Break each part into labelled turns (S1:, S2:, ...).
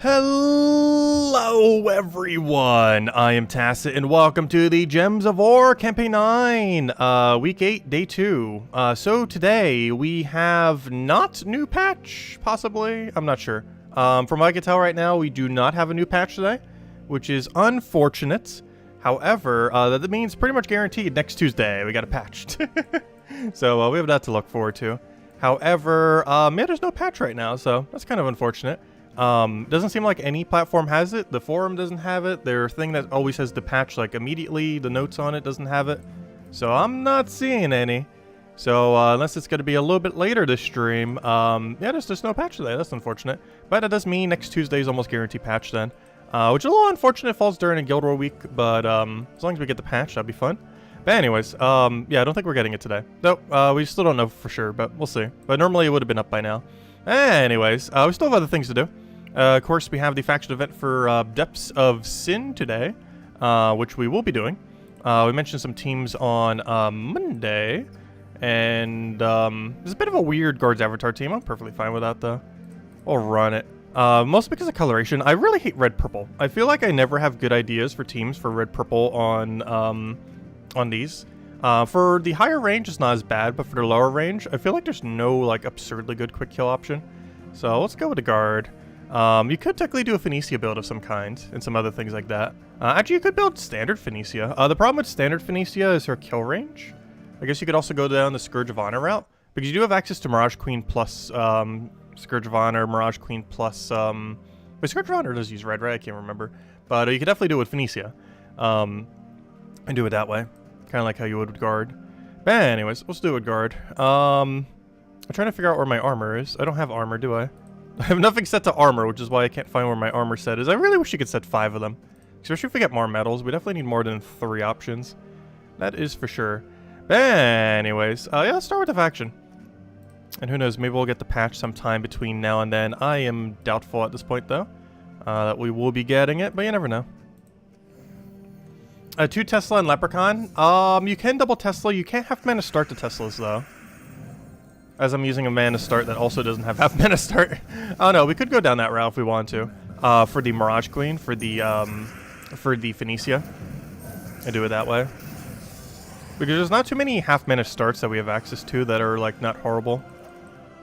S1: Hello everyone, I am Tacit and welcome to the Gems of War Campaign 9, Week 8, Day 2. So today we have not new patch, possibly, I'm not sure. From what I can tell right now, we do not have a new patch today, which is unfortunate. However, that means pretty much guaranteed next Tuesday we got a patch. So we have that to look forward to. However, yeah, there's no patch right now, so that's kind of unfortunate. Doesn't seem like any platform has it. The forum doesn't have it. Their thing that always has the patch like immediately, the notes on it doesn't have it. So I'm not seeing any. So unless it's going to be a little bit later this stream, yeah, there's no patch today. That's unfortunate. But that does mean next Tuesday is almost guaranteed patch then. Which is a little unfortunate. It falls during a Guild War week, but as long as we get the patch, that'd be fun. But anyways, yeah, I don't think we're getting it today. Nope, we still don't know for sure, but we'll see. But normally it would have been up by now. Anyways, we still have other things to do. Of course, we have the faction event for Depths of Sin today, which we will be doing. We mentioned some teams on Monday, and there's a bit of a weird Guards Avatar team. I'm perfectly fine with that, though. We'll run it. Mostly because of coloration. I really hate red-purple. I feel like I never have good ideas for teams for red-purple on these. For the higher range, it's not as bad, but for the lower range, I feel like there's no, like, absurdly good quick kill option. So let's go with the Guard. You could technically do a Phoenicia build of some kind, and some other things like that. Actually, you could build standard Phoenicia. The problem with standard Phoenicia is her kill range. I guess you could also go down the Scourge of Honor route, because you do have access to Mirage Queen plus Scourge of Honor, Mirage Queen plus... but Scourge of Honor does use red, right? I can't remember. But you could definitely do it with Phoenicia. And do it that way. Kind of like how you would with Guard. But anyways, let's do it with Guard. I'm trying to figure out where my armor is. I don't have armor, do I? I have nothing set to armor, which is why I can't find where my armor set is. I really wish you could set 5 of them. Especially if we get more medals. We definitely need more than 3 options. That is for sure. But anyways, yeah, let's start with the faction. And who knows, maybe we'll get the patch sometime between now and then. I am doubtful at this point, though, that we will be getting it, but you never know. 2 Tesla and Leprechaun. You can double Tesla. You can't have mana start the Teslas, though. As I'm using a mana start that also doesn't have half mana start. Oh no, we could go down that route if we want to. For the Mirage Queen, for the Phoenicia. And do it that way. Because there's not too many half mana starts that we have access to that are like not horrible.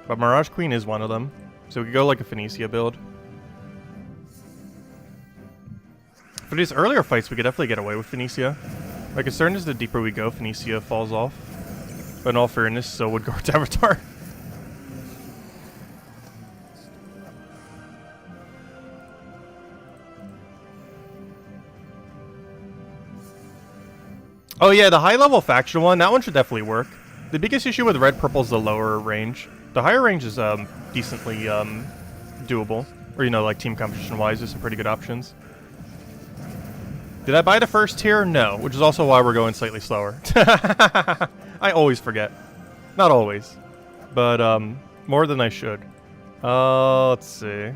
S1: But Mirage Queen is one of them. So we could go like a Phoenicia build. For these earlier fights, we could definitely get away with Phoenicia. My concern is the deeper we go, Phoenicia falls off. But in all fairness, so would Guard's Avatar. Oh yeah, the high-level faction one, that one should definitely work. The biggest issue with red-purple is the lower range. The higher range is decently doable. Or, you know, like team competition-wise, there's some pretty good options. Did I buy the first tier? No, which is also why we're going slightly slower. I always forget. Not always, but more than I should. Let's see.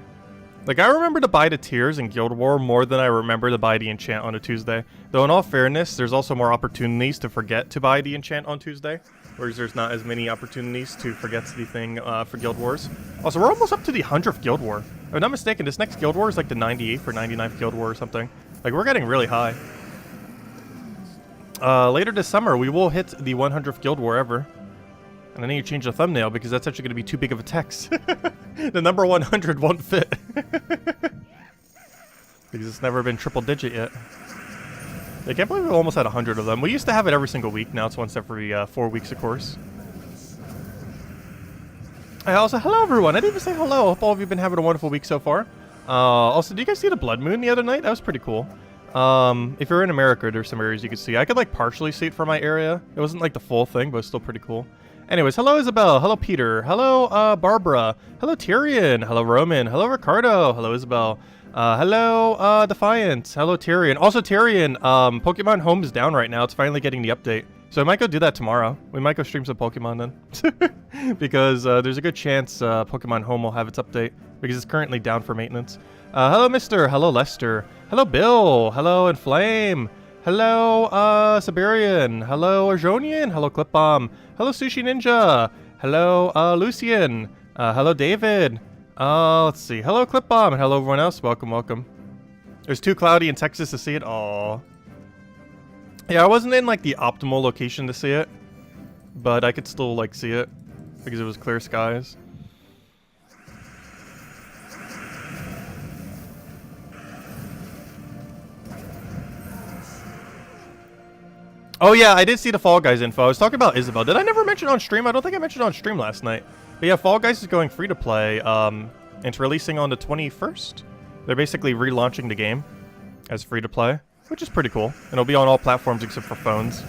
S1: Like, I remember to buy the tiers in Guild War more than I remember to buy the enchant on a Tuesday. Though in all fairness, there's also more opportunities to forget to buy the enchant on Tuesday. Whereas there's not as many opportunities to forget the thing for Guild Wars. Also, we're almost up to the 100th Guild War. If I'm not mistaken, this next Guild War is like the 98th or 99th Guild War or something. Like, we're getting really high. Later this summer, we will hit the 100th Guild War ever. And I need to change the thumbnail because that's actually going to be too big of a text. The number 100 won't fit. Because it's never been triple digit yet. I can't believe we almost had 100 of them. We used to have it every single week. Now it's once every 4 weeks, of course. Also, hello everyone. I didn't even say hello. Hope all of you have been having a wonderful week so far. Also, did you guys see the blood moon the other night? That was pretty cool. If you're in America, there's some areas you could see. I could like partially see it from my area. It wasn't like the full thing, but it's still pretty cool. Anyways, hello Isabel, hello Peter, hello Barbara, hello Tyrion, hello Roman, hello Ricardo, hello Isabel, hello Defiant, hello Tyrion. Also Tyrion, Pokemon Home is down right now. It's finally getting the update. So I might go do that tomorrow. We might go stream some Pokemon then. Because there's a good chance Pokemon Home will have its update. Because it's currently down for maintenance. Hello Mister, hello Lester, hello Bill, hello Inflame. Hello, Siberian. Hello, Arjonian. Hello, Clipbomb. Hello, Sushi Ninja. Hello, Lucian. Hello, David. Let's see. Hello, ClipBomb, and hello, everyone else. Welcome, welcome. It's too cloudy in Texas to see it. Aw. Yeah, I wasn't in, like, the optimal location to see it. But I could still, like, see it. Because it was clear skies. Oh yeah, I did see the Fall Guys info. I was talking about Isabel. Did I never mention on stream? I don't think I mentioned on stream last night. But yeah, Fall Guys is going free to play. It's releasing on the 21st. They're basically relaunching the game as free to play, which is pretty cool. And it'll be on all platforms except for phones.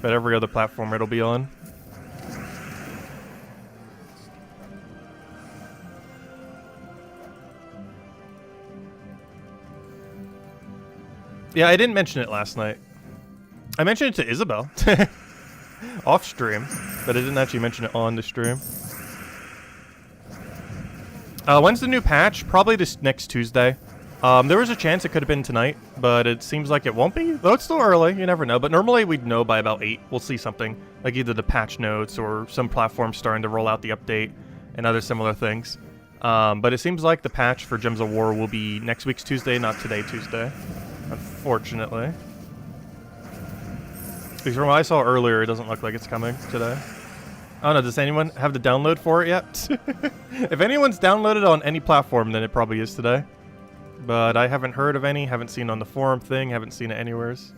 S1: But every other platform it'll be on. Yeah, I didn't mention it last night. I mentioned it to Isabel off stream, but I didn't actually mention it on the stream. When's the new patch? Probably this next Tuesday. There was a chance it could have been tonight, but it seems like it won't be. Though it's still early, you never know. But normally we'd know by about 8. We'll see something, like either the patch notes or some platforms starting to roll out the update and other similar things. But it seems like the patch for Gems of War will be next week's Tuesday, not today Tuesday, unfortunately. Because from what I saw earlier, it doesn't look like it's coming today. I don't know, does anyone have the download for it yet? If anyone's downloaded on any platform, then it probably is today. But I haven't heard of any, haven't seen on the forum thing, haven't seen it anywhere. So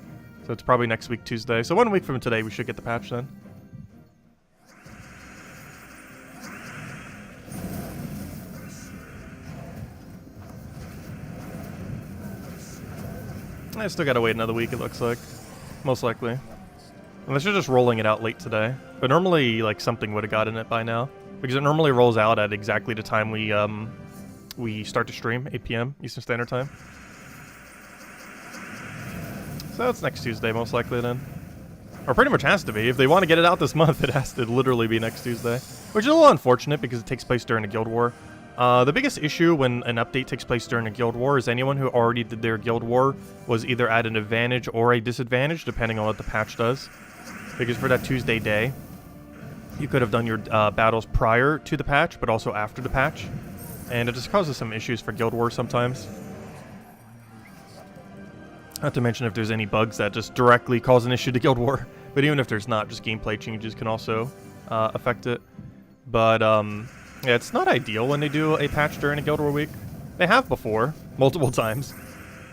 S1: it's probably next week, Tuesday. So 1 week from today, we should get the patch then. I still gotta wait another week, it looks like. Most likely. Unless you're just rolling it out late today. But normally, like, something would have gotten it by now. Because it normally rolls out at exactly the time we start to stream, 8 p.m. Eastern Standard Time. So it's next Tuesday, most likely, then. Or pretty much has to be. If they want to get it out this month, it has to literally be next Tuesday. Which is a little unfortunate, because it takes place during a Guild War. The biggest issue when an update takes place during a Guild War is anyone who already did their Guild War was either at an advantage or a disadvantage, depending on what the patch does. Because for that Tuesday day, you could have done your battles prior to the patch, but also after the patch. And it just causes some issues for Guild Wars sometimes. Not to mention if there's any bugs that just directly cause an issue to Guild War. But even if there's not, just gameplay changes can also affect it. But yeah, it's not ideal when they do a patch during a Guild War week. They have before, multiple times.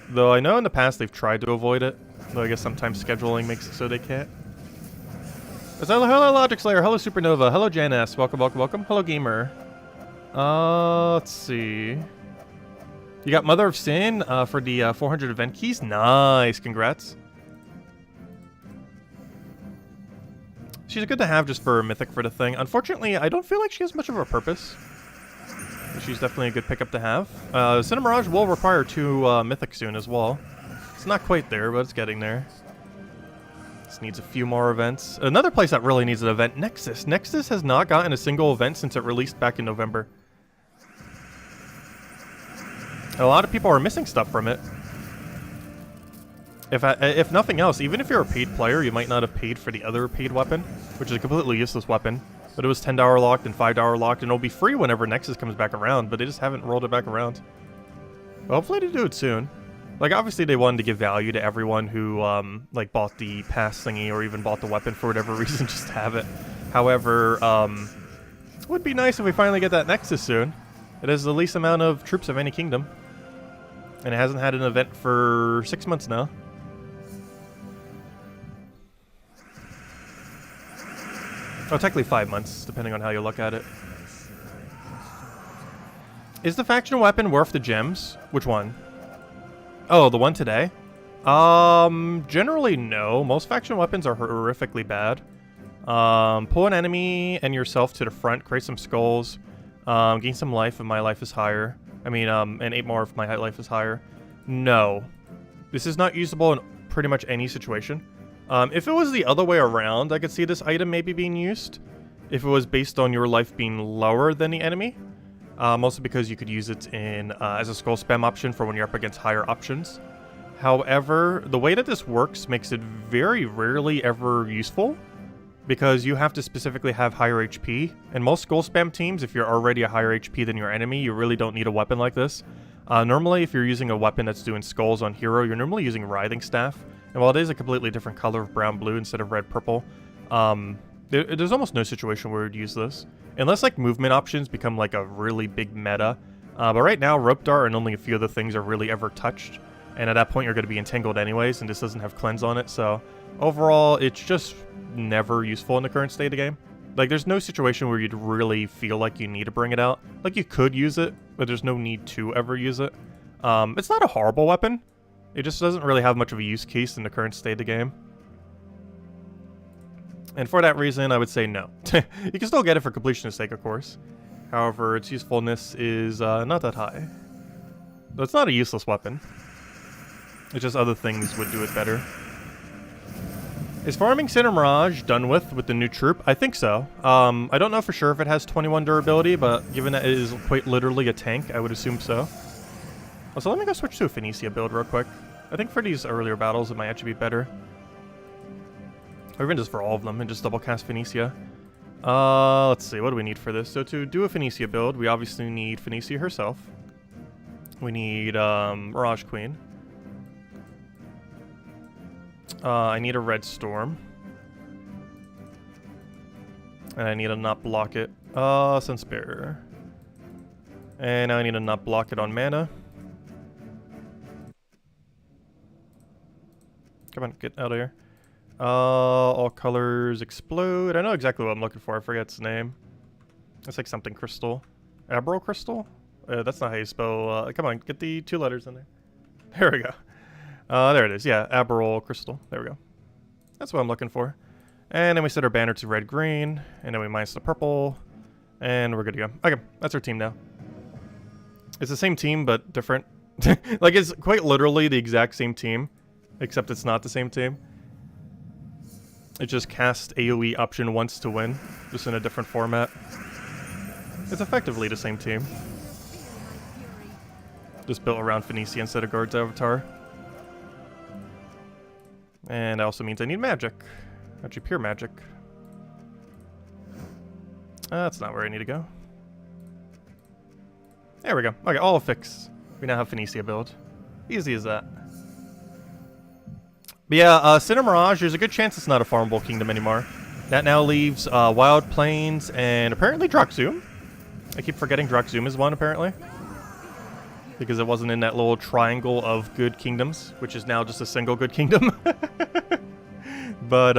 S1: Though I know in the past they've tried to avoid it. Though I guess sometimes scheduling makes it so they can't. Hello, Logic Slayer. Hello, Supernova. Hello, Janice. Welcome, welcome, welcome. Hello, Gamer. Let's see. You got Mother of Sin for the 400 event keys. Nice. Congrats. She's good to have just for Mythic for the thing. Unfortunately, I don't feel like she has much of a purpose. But she's definitely a good pickup to have. Cinemirage will require 2 Mythic soon as well. It's not quite there, but it's getting there. Needs a few more events. Another place that really needs an event, Nexus. Nexus has not gotten a single event since it released back in November. And a lot of people are missing stuff from it. If nothing else, even if you're a paid player, you might not have paid for the other paid weapon, which is a completely useless weapon. But it was $10 locked and $5 locked, and it'll be free whenever Nexus comes back around, but they just haven't rolled it back around. But hopefully they do it soon. Like, obviously they wanted to give value to everyone who, like, bought the pass thingy or even bought the weapon for whatever reason just to have it. However, it would be nice if we finally get that Nexus soon. It has the least amount of troops of any kingdom. And it hasn't had an event for 6 months now. Oh, technically 5 months, depending on how you look at it. Is the faction weapon worth the gems? Which one? Oh, the one today? Generally no. Most faction weapons are horrifically bad. Pull an enemy and yourself to the front, create some skulls, gain some life if my life is higher. I mean, and 8 more if my life is higher. No. This is not usable in pretty much any situation. If it was the other way around, I could see this item maybe being used. If it was based on your life being lower than the enemy. Mostly because you could use it in as a skull spam option for when you're up against higher options. However, the way that this works makes it very rarely ever useful. because you have to specifically have higher HP. In most skull spam teams, if you're already a higher HP than your enemy, you really don't need a weapon like this. Normally, if you're using a weapon that's doing skulls on hero, you're normally using Writhing Staff. And while it is a completely different color of brown-blue instead of red-purple, there's almost no situation where you'd use this. Unless, like, movement options become, like, a really big meta. But right now, Rope Dart and only a few of the things are really ever touched. And at that point, you're going to be entangled anyways, and this doesn't have Cleanse on it. So, overall, it's just never useful in the current state of the game. Like, there's no situation where you'd really feel like you need to bring it out. Like, you could use it, but there's no need to ever use it. It's not a horrible weapon. It just doesn't really have much of a use case in the current state of the game. And for that reason, I would say no. You can still get it for completion's sake, of course. However, its usefulness is not that high. So it's not a useless weapon. It's just other things would do it better. Is farming Center Mirage done with the new troop? I think so. I don't know for sure if it has 21 durability, but given that it is quite literally a tank, I would assume so. Also, let me go switch to a Phoenicia build real quick. I think for these earlier battles, it might actually be better. Or even just for all of them, and just double cast Phoenicia. Let's see, what do we need for this? So to do a Phoenicia build, we obviously need Phoenicia herself. We need Mirage Queen. I need a Red Storm. And I need to not block it. Sunspear. And now I need to not block it on mana. Come on, get out of here. All colors explode. I know exactly what I'm looking for. I forget its name. It's like something crystal. Abel crystal? That's not how you spell. Come on, get the 2 letters in there. There we go. There it is. Yeah, Abel crystal. There we go. That's what I'm looking for. And then we set our banner to red-green. And then we minus the purple. And we're good to go. Okay, that's our team now. It's the same team, but different. Like, it's quite literally the exact same team. Except it's not the same team. It just cast AoE option once to win. Just in a different format. It's effectively the same team. Just built around Phoenicia instead of Guard's Avatar. And that also means I need magic. Actually, pure magic. That's not where I need to go. There we go. Okay, all fixed. We now have Phoenicia build. Easy as that. But yeah, Center Mirage, there's a good chance it's not a farmable kingdom anymore. That now leaves Wild Plains and apparently Drak'Zum. I keep forgetting Drak'Zum is one, apparently. Because it wasn't in that little triangle of good kingdoms, which is now just a single good kingdom. But,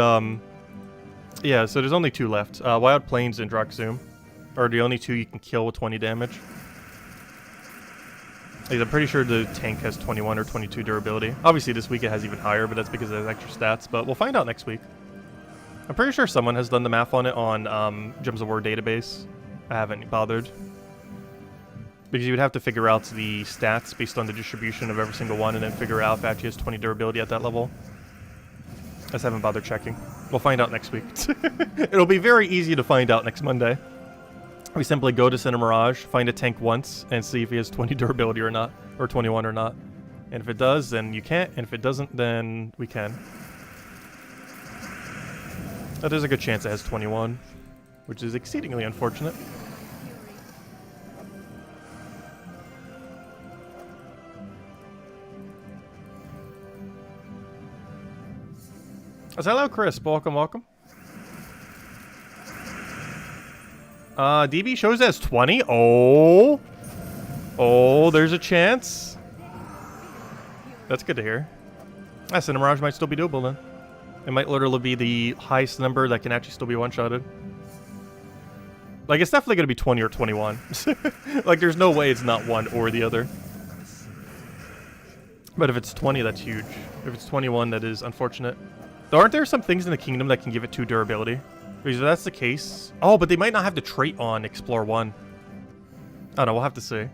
S1: yeah, so there's only 2 left. Wild Plains and Drak'Zum are the only 2 you can kill with 20 damage. Like, I'm pretty sure the tank has 21 or 22 durability. Obviously, this week it has even higher, but that's because it has extra stats. But we'll find out next week. I'm pretty sure someone has done the math on it on Gems of War database. I haven't bothered. Because you would have to figure out the stats based on the distribution of every single one and then figure out if it actually has 20 durability at that level. I just haven't bothered checking. We'll find out next week. It'll be very easy to find out next Monday. We simply go to Center Mirage, find a tank once, and see if he has 20 durability or not, or 21 or not. And if it does, then you can't, and if it doesn't, then we can. But there's a good chance it has 21, which is exceedingly unfortunate. Hello, Chris. Welcome, welcome. DB shows as 20. Oh, there's a chance. That's good to hear. Center Mirage might still be doable then. It might literally be the highest number that can actually still be one-shotted. Like, it's definitely going to be 20 or 21. Like, there's no way it's not one or the other. But if it's 20, that's huge. If it's 21, that is unfortunate. Though, aren't there some things in the kingdom that can give it 2 durability? Because if that's the case... Oh, but they might not have the trait on Explore 1. I don't know, we'll have to see.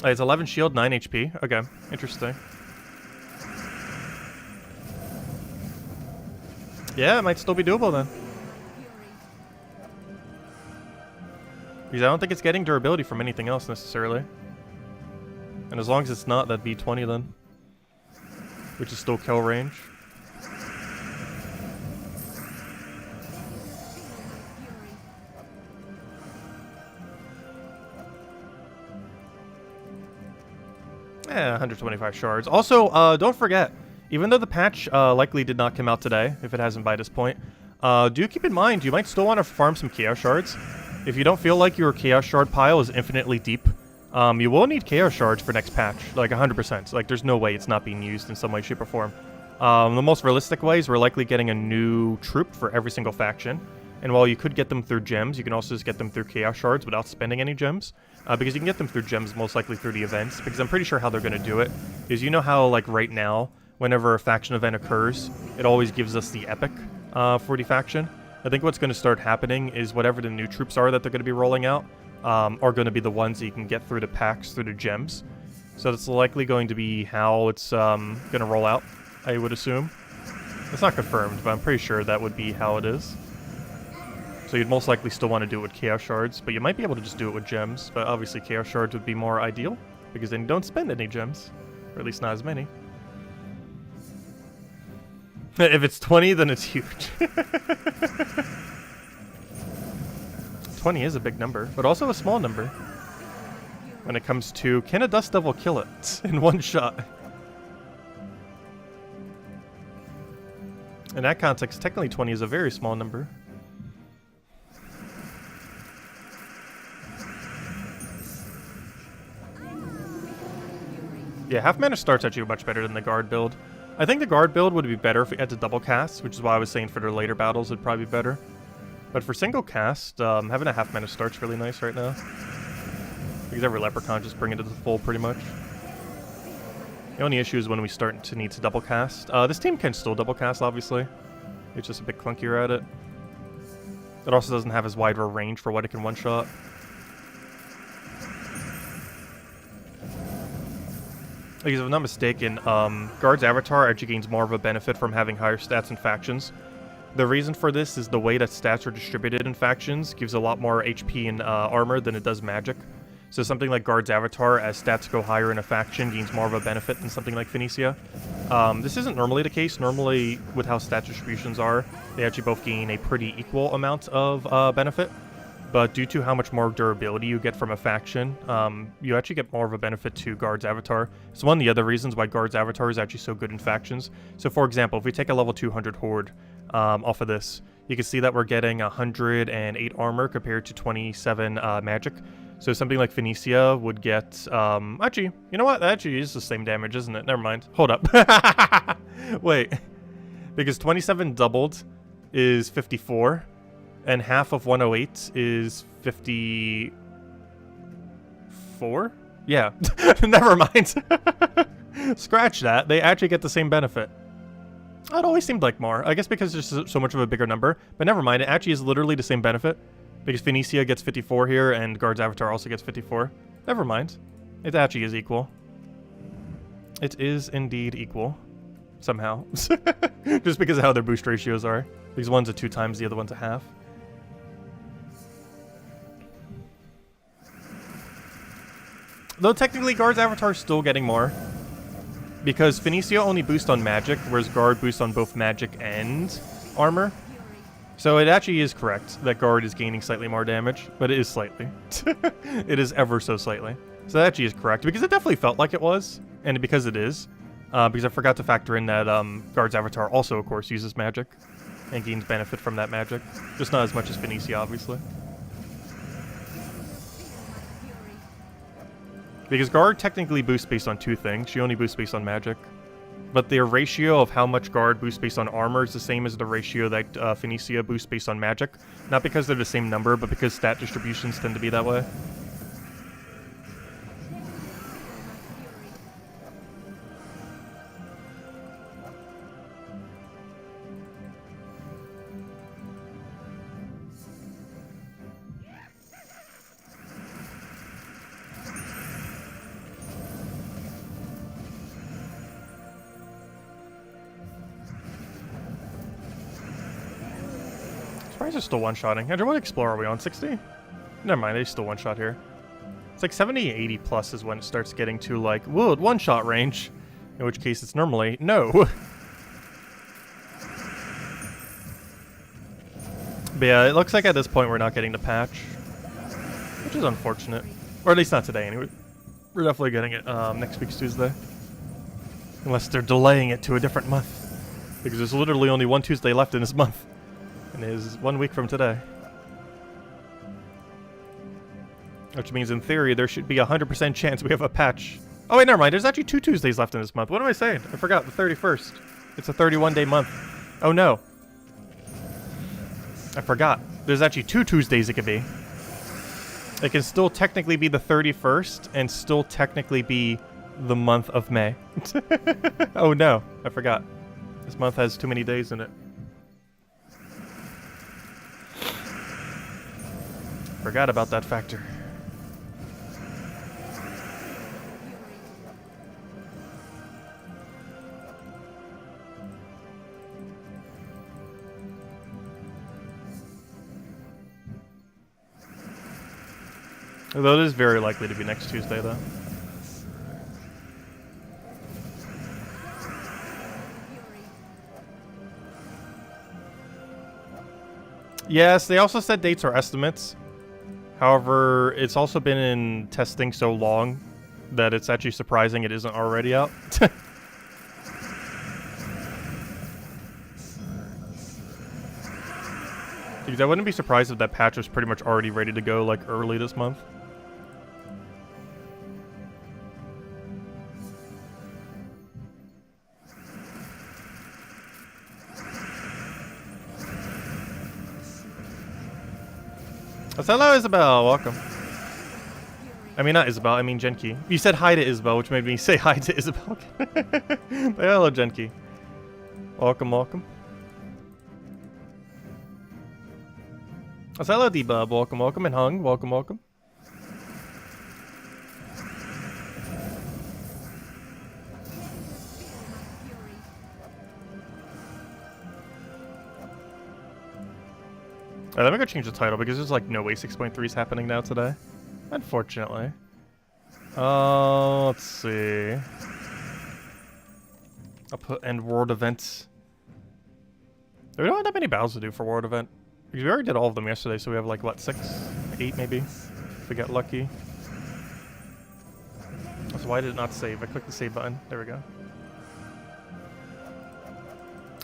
S1: It's 11 shield, 9 HP. Okay, interesting. Yeah, it might still be doable then. Because I don't think it's getting durability from anything else necessarily. And as long as it's not, that'd be 20 then. Which is still kill range. Eh, 125 shards. Also, don't forget, even though the patch likely did not come out today, if it hasn't by this point, do keep in mind you might still want to farm some chaos shards. If you don't feel like your chaos shard pile is infinitely deep, you will need chaos shards for next patch, like 100%. Like, there's no way it's not being used in some way, shape, or form. The most realistic way is we're likely getting a new troop for every single faction. And while you could get them through gems, you can also just get them through chaos shards without spending any gems. Because you can get them through gems most likely through the events. Because I'm pretty sure how they're going to do it is, you know how, like, right now, whenever a faction event occurs, it always gives us the epic for the faction. I think what's going to start happening is whatever the new troops are that they're going to be rolling out are going to be the ones that you can get through the packs, through the gems. So that's likely going to be how it's going to roll out, I would assume. It's not confirmed, but I'm pretty sure that would be how it is. So you'd most likely still want to do it with chaos shards, but you might be able to just do it with gems. But obviously chaos shards would be more ideal, because then you don't spend any gems. Or at least not as many. If it's 20, then it's huge. 20 is a big number, but also a small number. When it comes to, can a Dust Devil kill it in one shot? In that context, technically 20 is a very small number. Yeah, half mana starts actually much better than the guard build. I think the guard build would be better if we had to double cast, which is why I was saying for their later battles it'd probably be better. But for single cast, having a half mana start's really nice right now. Because every leprechaun just bring it to the full pretty much. The only issue is when we start to need to double cast. This team can still double cast, obviously. It's just a bit clunkier at it. It also doesn't have as wide of a range for what it can one-shot. Because if I'm not mistaken, Guard's Avatar actually gains more of a benefit from having higher stats in factions. The reason for this is the way that stats are distributed in factions gives a lot more HP and armor than it does magic. So something like Guard's Avatar, as stats go higher in a faction, gains more of a benefit than something like Phoenicia. This isn't normally the case. Normally, with how stat distributions are, they actually both gain a pretty equal amount of benefit. But due to how much more durability you get from a faction, you actually get more of a benefit to Guard's Avatar. It's one of the other reasons why Guard's Avatar is actually so good in factions. So for example, if we take a level 200 Horde off of this, you can see that we're getting 108 armor compared to 27 magic. So something like Phoenicia would get, actually, you know what? That actually is the same damage, isn't it? Never mind. Hold up. Wait. Because 27 doubled is 54. And half of 108 is 54? Yeah. Never mind. Scratch that. They actually get the same benefit. It always seemed like more. I guess because there's so much of a bigger number. But never mind. It actually is literally the same benefit. Because Phoenicia gets 54 here, and Guard's Avatar also gets 54. Never mind. It actually is equal. It is indeed equal. Somehow. Just because of how their boost ratios are. Because one's a 2 times, the other one's a half. Though technically Guard's Avatar is still getting more. Because Phoenicia only boosts on magic, whereas Guard boosts on both magic and armor. So it actually is correct that Guard is gaining slightly more damage, but it is slightly. It is ever so slightly. So that actually is correct, because it definitely felt like it was, and because it is. Because I forgot to factor in that Guard's Avatar also, of course, uses magic, and gains benefit from that magic. Just not as much as Phoenicia, obviously. Because Guard technically boosts based on 2 things. She only boosts based on magic. But their ratio of how much Guard boosts based on armor is the same as the ratio that Phoenicia boosts based on magic. Not because they're the same number, but because stat distributions tend to be that way. Surprised they're still one-shotting. Andrew, what Explorer are we on? 60? Never mind, they still one-shot here. It's like 70, 80 plus is when it starts getting to, like, whoa, one-shot range. In which case it's normally no. But yeah, it looks like at this point we're not getting the patch. Which is unfortunate. Or at least not today, anyway. We're definitely getting it next week's Tuesday. Unless they're delaying it to a different month. Because there's literally only one Tuesday left in this month. And it is 1 week from today. Which means, in theory, there should be a 100% chance we have a patch. Oh, wait, never mind. There's actually 2 Tuesdays left in this month. What am I saying? I forgot. The 31st. It's a 31-day month. Oh, no. I forgot. There's actually 2 Tuesdays it could be. It can still technically be the 31st and still technically be the month of May. Oh, no. I forgot. This month has too many days in it. Forgot about that factor. Although it is very likely to be next Tuesday, though. Yes, they also said dates are estimates. However, it's also been in testing so long that it's actually surprising it isn't already out. Because I wouldn't be surprised if that patch was pretty much already ready to go, like, early this month. Hello, Isabel. Welcome. I mean, not Isabel. I mean, Genki. You said hi to Isabel, which made me say hi to Isabel. But hello, Genki. Welcome, welcome. Hello, D-Bub. Welcome, welcome. And Hung. Welcome, welcome. Let me go change the title because there's like no way 6.3 is happening now today. Unfortunately. Let's see. I'll put end world events. We don't have that many battles to do for world event. Because we already did all of them yesterday, so we have like, what, 6? 8 maybe? If we get lucky. So why did it not save? I clicked the save button. There we go.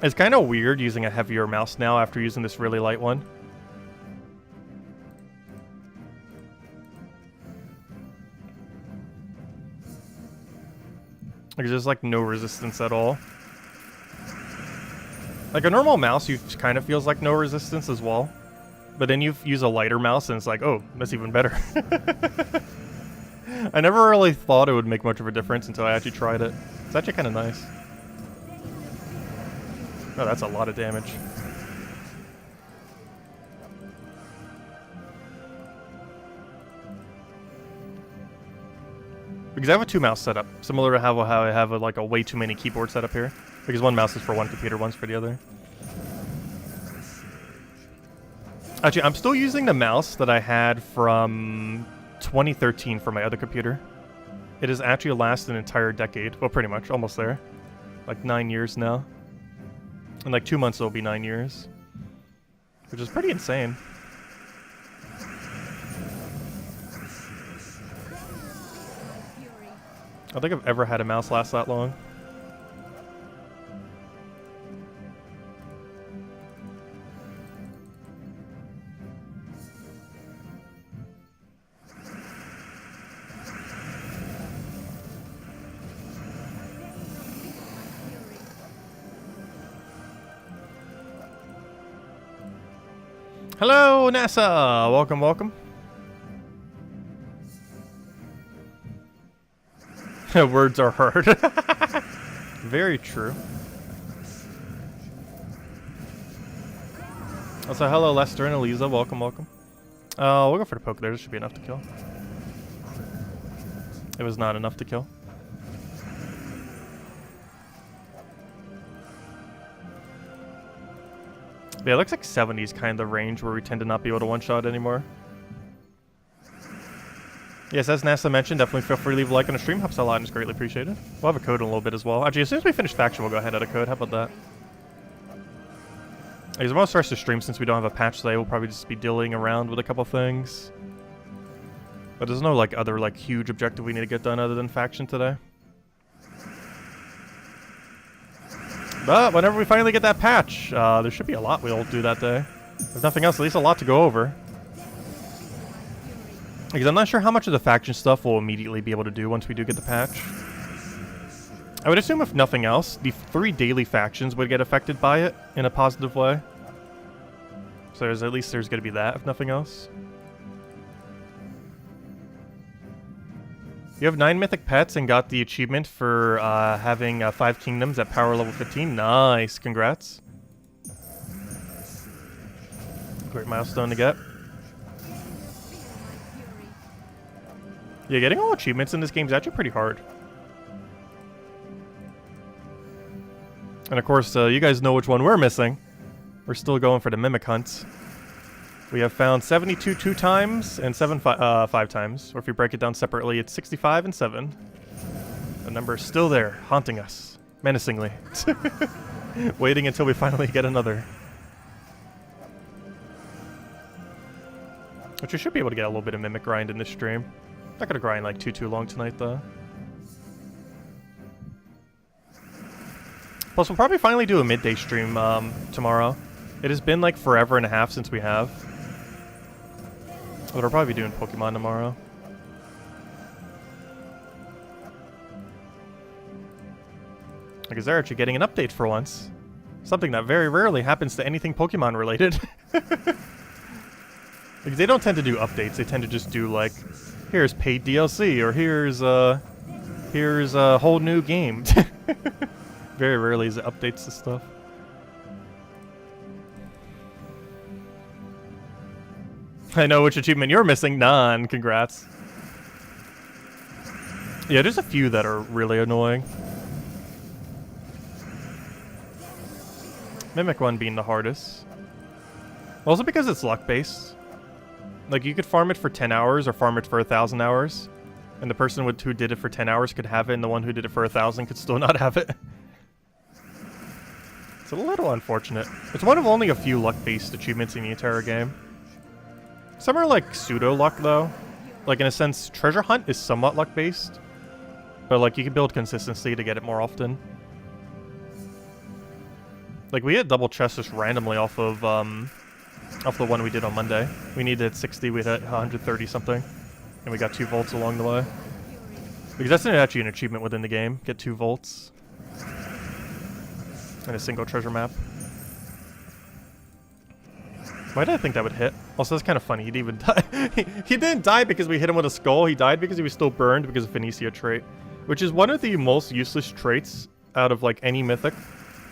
S1: It's kind of weird using a heavier mouse now after using this really light one. Like, there's like no resistance at all. Like a normal mouse, you kind of feels like no resistance as well. But then you use a lighter mouse and it's like, oh, that's even better. I never really thought it would make much of a difference until I actually tried it. It's actually kind of nice. Oh, that's a lot of damage. Because I have a 2-mouse setup, similar to how I have like a way too many keyboard setup here. Because one mouse is for one computer, one's for the other. Actually, I'm still using the mouse that I had from 2013 for my other computer. It has actually lasted an entire decade. Well, pretty much, almost there. Like 9 years now. In like 2 months it'll be 9 years. Which is pretty insane. I don't think I've ever had a mouse last that long. Hello, NASA! Welcome, welcome. Words are hard. Very true. Also, hello, Lester and Eliza. Welcome, welcome. We'll go for the poke there. This should be enough to kill. It was not enough to kill. Yeah, it looks like 70 is kind of the range where we tend to not be able to one-shot anymore. Yes, as NASA mentioned, definitely feel free to leave a like on the stream. Helps a lot and is greatly appreciated. We'll have a code in a little bit as well. Actually, as soon as we finish faction, we'll go ahead and add a code. How about that? Because I'm going to start to stream since we don't have a patch today. We'll probably just be dealing around with a couple things. But there's no like other like huge objective we need to get done other than faction today. But whenever we finally get that patch, there should be a lot we'll do that day. If nothing else, at least a lot to go over. Because I'm not sure how much of the faction stuff we'll immediately be able to do once we do get the patch. I would assume if nothing else, the 3 daily factions would get affected by it in a positive way. So at least there's going to be that, if nothing else. You have 9 mythic pets and got the achievement for having 5 kingdoms at power level 15. Nice, congrats. Great milestone to get. Yeah, getting all achievements in this game is actually pretty hard. And of course, you guys know which one we're missing. We're still going for the mimic hunt. We have found 72 2 times and 7 5 times. Or if you break it down separately, it's 65 and 7. The number is still there, haunting us, menacingly. Waiting until we finally get another. Which we should be able to get a little bit of mimic grind in this stream. Not gonna grind like too long tonight though. Plus we'll probably finally do a midday stream tomorrow. It has been like forever and a half since we have. But I'll probably be doing Pokemon tomorrow. Like, is they're actually getting an update for once. Something that very rarely happens to anything Pokemon related. Because they don't tend to do updates, they tend to just do like, here's paid DLC, or here's a whole new game. Very rarely is it updates to stuff. I know which achievement you're missing. None. Congrats. Yeah, there's a few that are really annoying. Mimic one being the hardest. Also because it's luck-based. Like, you could farm it for 10 hours or farm it for 1,000 hours. And the person who did it for 10 hours could have it, and the one who did it for 1,000 could still not have it. It's a little unfortunate. It's one of only a few luck-based achievements in the entire game. Some are like pseudo-luck, though. Like, in a sense, Treasure Hunt is somewhat luck-based. But, like, you can build consistency to get it more often. Like, we hit double chests just randomly off of the one we did on Monday. We needed 60, we hit 130 something. And we got 2 volts along the way. Because that's actually an achievement within the game. Get 2 volts. In a single treasure map. Why did I think that would hit? Also, that's kind of funny. He didn't even die. He didn't die because we hit him with a skull. He died because he was still burned because of Phoenicia trait. Which is one of the most useless traits out of, like, any mythic.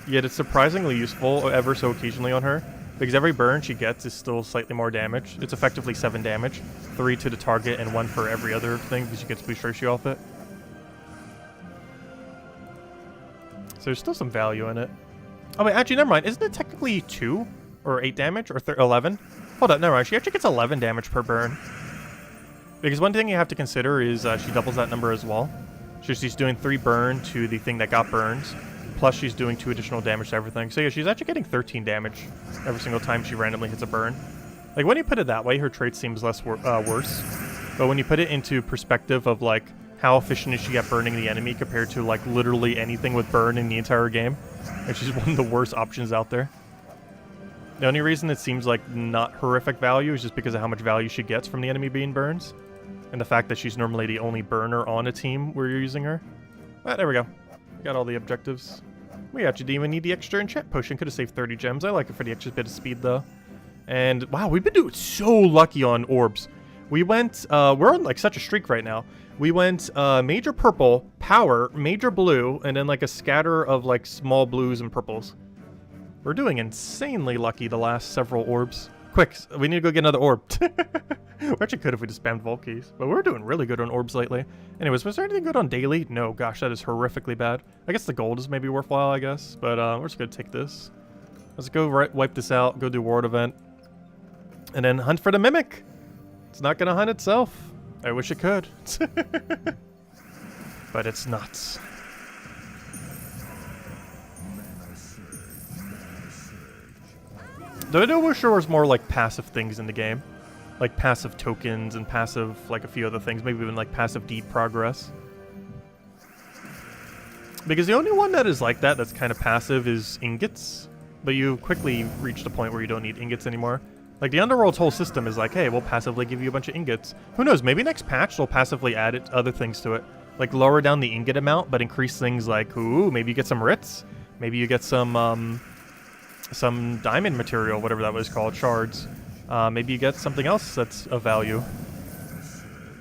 S1: Yet it's surprisingly useful ever so occasionally on her. Because every burn she gets is still slightly more damage. It's effectively 7 damage. 3 to the target and 1 for every other thing because she gets boost ratio off it. So there's still some value in it. Oh wait, actually, never mind. Isn't it technically 2? Or 8 damage? Or 11? Hold up, never mind. She actually gets 11 damage per burn. Because one thing you have to consider is she doubles that number as well. So she's doing 3 burn to the thing that got burned. Plus she's doing 2 additional damage to everything. So yeah, she's actually getting 13 damage every single time she randomly hits a burn. Like, when you put it that way, her trait seems less worse. But when you put it into perspective of, like, how efficient is she at burning the enemy compared to, like, literally anything with burn in the entire game. And she's one of the worst options out there. The only reason it seems like not horrific value is just because of how much value she gets from the enemy being burned. And the fact that she's normally the only burner on a team where you're using her. But there we go. We got all the objectives. We actually didn't even need the extra enchant potion. Could have saved 30 gems. I like it for the extra bit of speed, though. And, wow, we've been doing so lucky on orbs. We went, we're on, like, such a streak right now. We went, major purple, power, major blue, and then, like, a scatter of, like, small blues and purples. We're doing insanely lucky the last several orbs. Quick, we need to go get another orb. We actually could if we just spammed Vault Keys. But we're doing really good on orbs lately. Anyways, was there anything good on daily? No, gosh, that is horrifically bad. I guess the gold is maybe worthwhile, I guess. But we're just going to take this. Let's go wipe this out, go do World Event. And then hunt for the Mimic. It's not going to hunt itself. I wish it could. But it's not. Though I do wish there was more, like, passive things in the game. like passive tokens and passive, like a few other things, maybe even like passive deed progress. Because the only one that is like that, that's kind of passive, is ingots. But you quickly reach the point where you don't need ingots anymore. Like, the Underworld's whole system is like, hey, we'll passively give you a bunch of ingots. Who knows, maybe next patch they'll passively add other things to it. Like, lower down the ingot amount, but increase things like, ooh, maybe you get some writs. Maybe you get some diamond material, whatever that was called, shards. Maybe you get something else that's of value.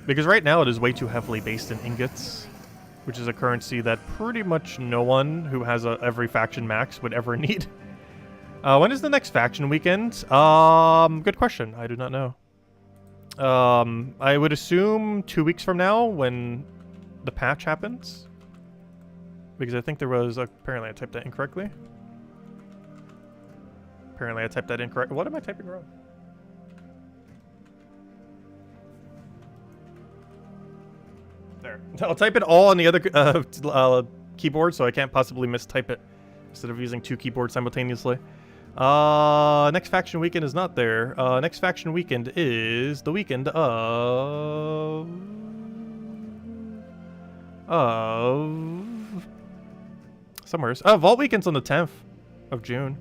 S1: Because right now it is way too heavily based in ingots, which is a currency that pretty much no one who has every faction max would ever need. When is the next faction weekend? Good question. I do not know. I would assume 2 weeks from now when the patch happens. Because I think there was, apparently I typed that incorrectly. Apparently I typed that incorrect. What am I typing wrong? There. I'll type it all on the other keyboard so I can't possibly mistype it instead of using 2 keyboards simultaneously. Next faction weekend is not there. Next faction weekend is the weekend of somewhere. Oh, Vault weekend's on the 10th of June.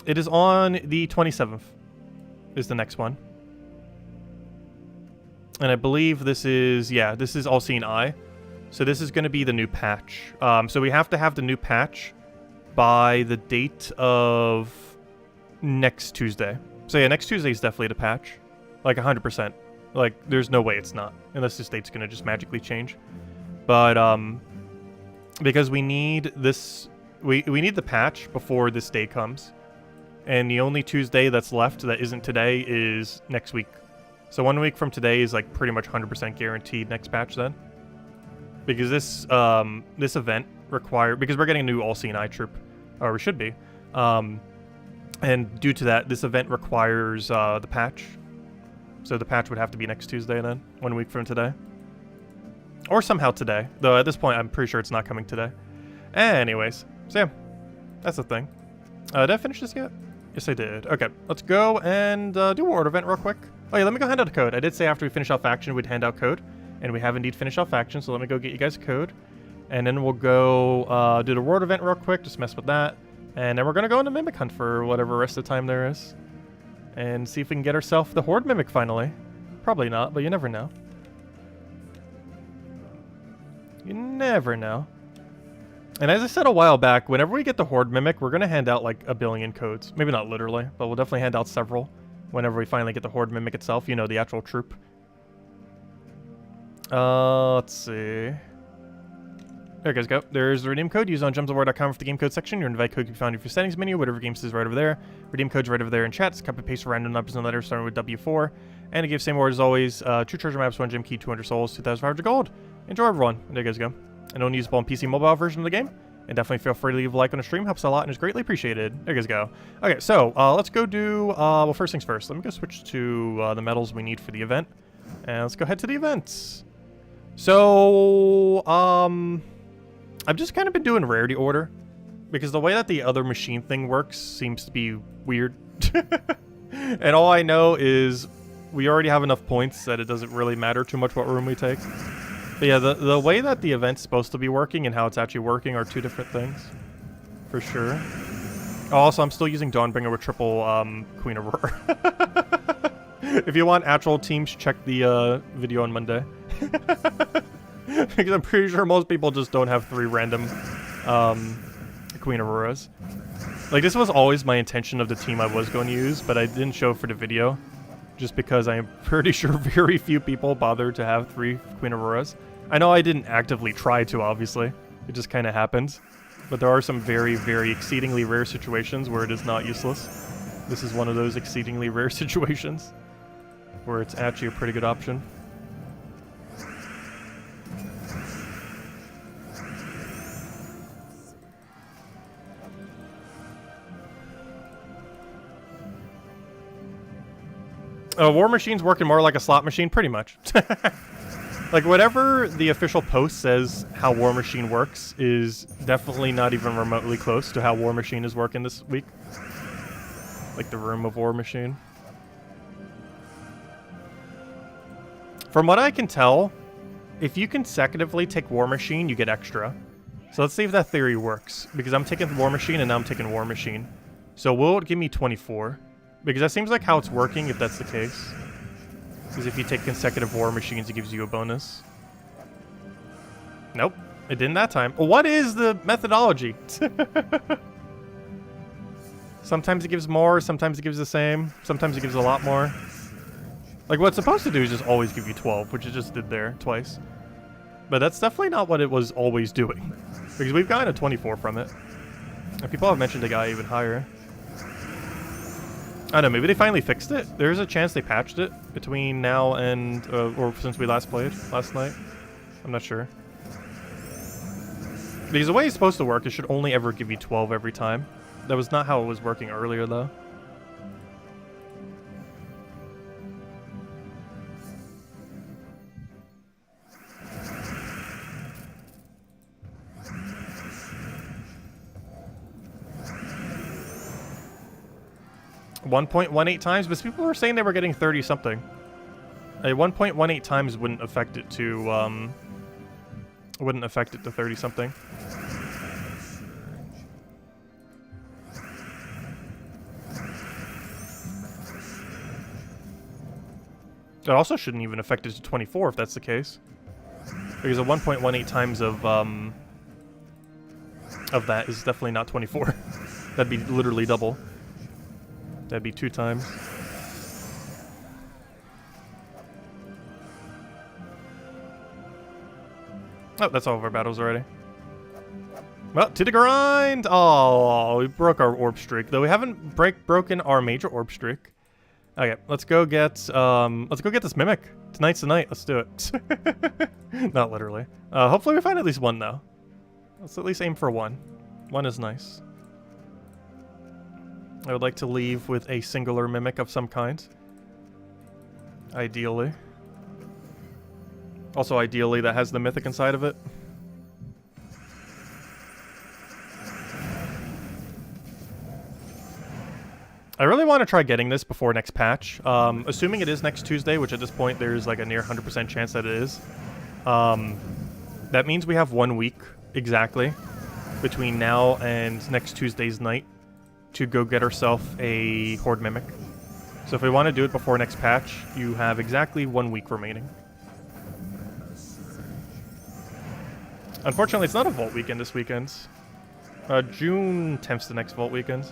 S1: It is on the 27th is the next one. And I believe this is, yeah, this is All Seeing Eye. So this is going to be the new patch. So we have to have the new patch by the date of next Tuesday. So yeah, next Tuesday is definitely the patch. Like 100%. Like, there's no way it's not. Unless this date's going to just magically change. But, because we need this, we need the patch before this day comes. And the only Tuesday that's left that isn't today is next week. So 1 week from today is like pretty much 100% guaranteed next patch then. Because this this event because we're getting a new All-Seeing Eye troop, or we should be. And due to that, this event requires the patch. So the patch would have to be next Tuesday then, 1 week from today. Or somehow today, though at this point I'm pretty sure it's not coming today. Anyways, so yeah, that's the thing. Did I finish this yet? Yes, I did. Okay, let's go and do a ward event real quick. Oh yeah, let me go hand out a code. I did say after we finish out faction, we'd hand out code. And we have indeed finished out faction, so let me go get you guys a code. And then we'll go do the ward event real quick, just mess with that. And then we're going to go on the Mimic Hunt for whatever rest of the time there is. And see if we can get ourselves the Horde Mimic finally. Probably not, but you never know. You never know. And as I said a while back, whenever we get the Horde Mimic, we're going to hand out like 1 billion codes. Maybe not literally, but we'll definitely hand out several. Whenever we finally get the Horde Mimic itself, you know, the actual troop. Let's see. There you guys go. There's the redeem code. Use on gemsofwar.com for the game code section. Your invite code can be found in your settings menu. Whatever game says right over there. Redeem code's right over there in chat. Just copy paste random numbers and letters starting with W4. And to give same word as always, 2 treasure maps, 1 gem key, 200 souls, 2,500 gold. Enjoy everyone. There you guys go. An unusable on PC mobile version of the game. And definitely feel free to leave a like on the stream. Helps a lot and is greatly appreciated. There you guys go. Okay, so let's go do, well, first things first. Let me go switch to the medals we need for the event. And let's go head to the events. So, I've just kind of been doing rarity order. Because the way that the other machine thing works seems to be weird. And all I know is we already have enough points that it doesn't really matter too much what room we take. But yeah, the way that the event's supposed to be working and how it's actually working are 2 different things. For sure. Also, I'm still using Dawnbringer with triple Queen Aurora. If you want actual teams, check the video on Monday. Because I'm pretty sure most people just don't have 3 random Queen Auroras. Like, this was always my intention of the team I was going to use, but I didn't show for the video. Just because I'm pretty sure very few people bother to have 3 Queen Auroras. I know I didn't actively try to, obviously. It just kind of happens. But there are some very, very exceedingly rare situations where it is not useless. This is one of those exceedingly rare situations where it's actually a pretty good option. War Machine's working more like a slot machine, pretty much. Like, whatever the official post says how War Machine works is definitely not even remotely close to how War Machine is working this week. Like the Room of War machine. From what I can tell, if you consecutively take War Machine, you get extra. So let's see if that theory works. Because I'm taking War Machine and now I'm taking War Machine. So will it give me 24? Because that seems like how it's working if that's the case. Because if you take consecutive War Machines, it gives you a bonus. Nope, it didn't that time. What is the methodology? Sometimes it gives more, sometimes it gives the same, sometimes it gives a lot more. Like, what it's supposed to do is just always give you 12, which it just did there twice. But that's definitely not what it was always doing. Because we've gotten a 24 from it. And people have mentioned a guy even higher. I don't know, maybe they finally fixed it? There's a chance they patched it between now and, or since we last played, last night. I'm not sure. Because the way it's supposed to work, it should only ever give you 12 every time. That was not how it was working earlier, though. .18 times, but people were saying they were getting 30 something. A 1.18 times wouldn't affect it to 30 something. It also shouldn't even affect it to 24 if that's the case. Because a 1.18 times of that is definitely not 24. That'd be literally double. That'd be 2 times. Oh, that's all of our battles already. Well, to the grind! Oh, we broke our orb streak, though we haven't broken our major orb streak. Okay, let's go get this mimic. Tonight's the night. Let's do it. Not literally. Hopefully we find at least one, though. Let's at least aim for 1. 1 is nice. I would like to leave with a singular mimic of some kind. Ideally. Also, ideally, that has the mythic inside of it. I really want to try getting this before next patch. Assuming it is next Tuesday, which at this point there's like a near 100% chance that it is. That means we have 1 week, exactly, between now and next Tuesday's night to go get ourselves a Horde Mimic. So if we want to do it before next patch, you have exactly 1 week remaining. Unfortunately, it's not a Vault weekend this weekend. June 10th's the next Vault weekend.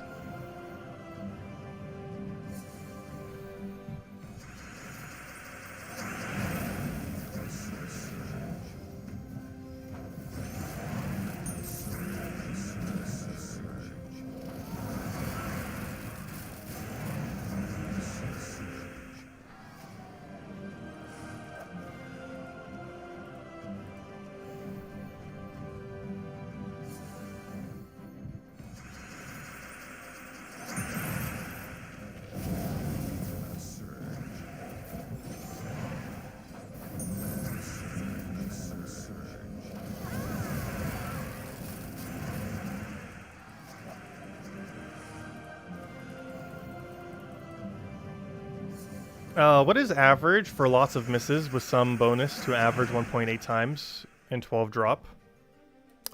S1: What is average for lots of misses with some bonus to average 1.8 times in 12 drop?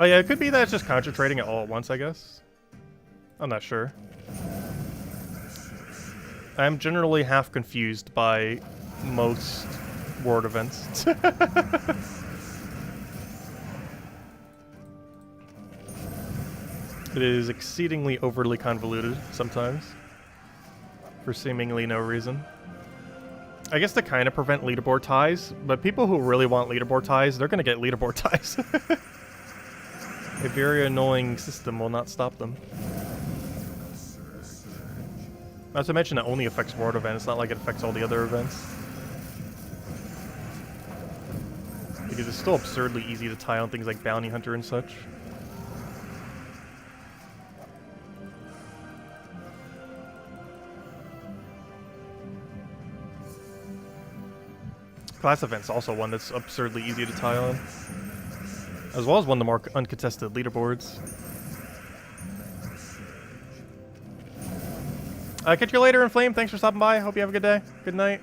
S1: Oh yeah, it could be that it's just concentrating it all at once, I guess. I'm not sure. I'm generally half confused by most Word events. It is exceedingly overly convoluted sometimes, for seemingly no reason. I guess to kind of prevent leaderboard ties, but people who really want leaderboard ties, they're going to get leaderboard ties. A very annoying system will not stop them. Not to mention it only affects Word events, it's not like it affects all the other events. Because it's still absurdly easy to tie on things like Bounty Hunter and such. Class event's also one that's absurdly easy to tie on, as well as one of the more uncontested leaderboards. Catch you later, Inflame. Thanks for stopping by. Hope you have a good day. Good night.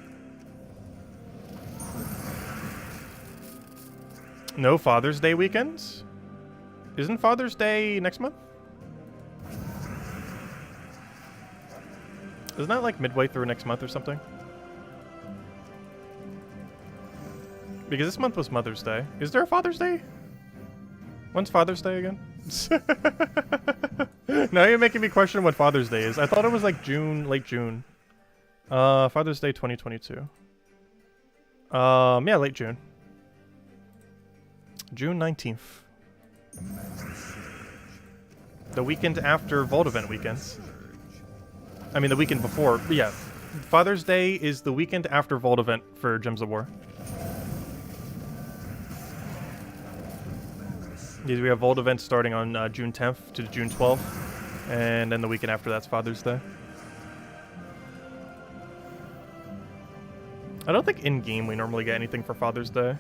S1: No Father's Day weekends? Isn't Father's Day next month? Isn't that like midway through next month or something? Because this month was Mother's Day. Is there a Father's Day? When's Father's Day again? Now you're making me question what Father's Day is. I thought it was like June, late June. Father's Day 2022. Yeah, late June. June 19th. The weekend after Vault Event weekends. I mean, the weekend before. Yeah, Father's Day is the weekend after Vault Event for Gems of War. We have Vault Events starting on June 10th to June 12th. And then the weekend after that's Father's Day. I don't think in-game we normally get anything for Father's Day.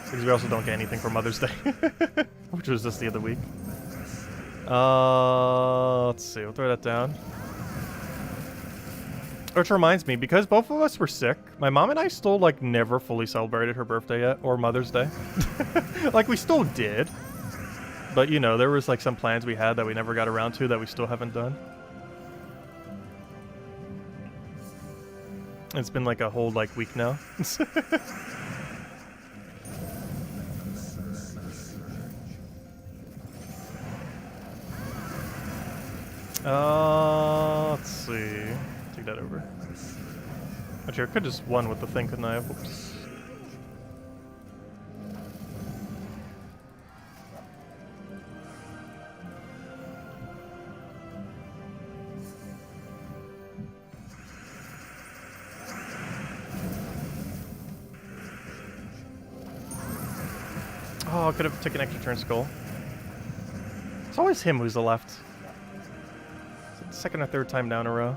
S1: Because we also don't get anything for Mother's Day. Which was just the other week. Let's see, we'll throw that down. Which reminds me, because both of us were sick, my mom and I still, like, never fully celebrated her birthday yet, or Mother's Day. Like, we still did. But, you know, there was, like, some plans we had that we never got around to that we still haven't done. It's been, like, a whole, like, week now. Let's see. Take that over. Actually, I could just one with the thing, couldn't I? Whoops. Oh, I could have taken extra turn skull. It's always him who's the left. Second or third time down a row,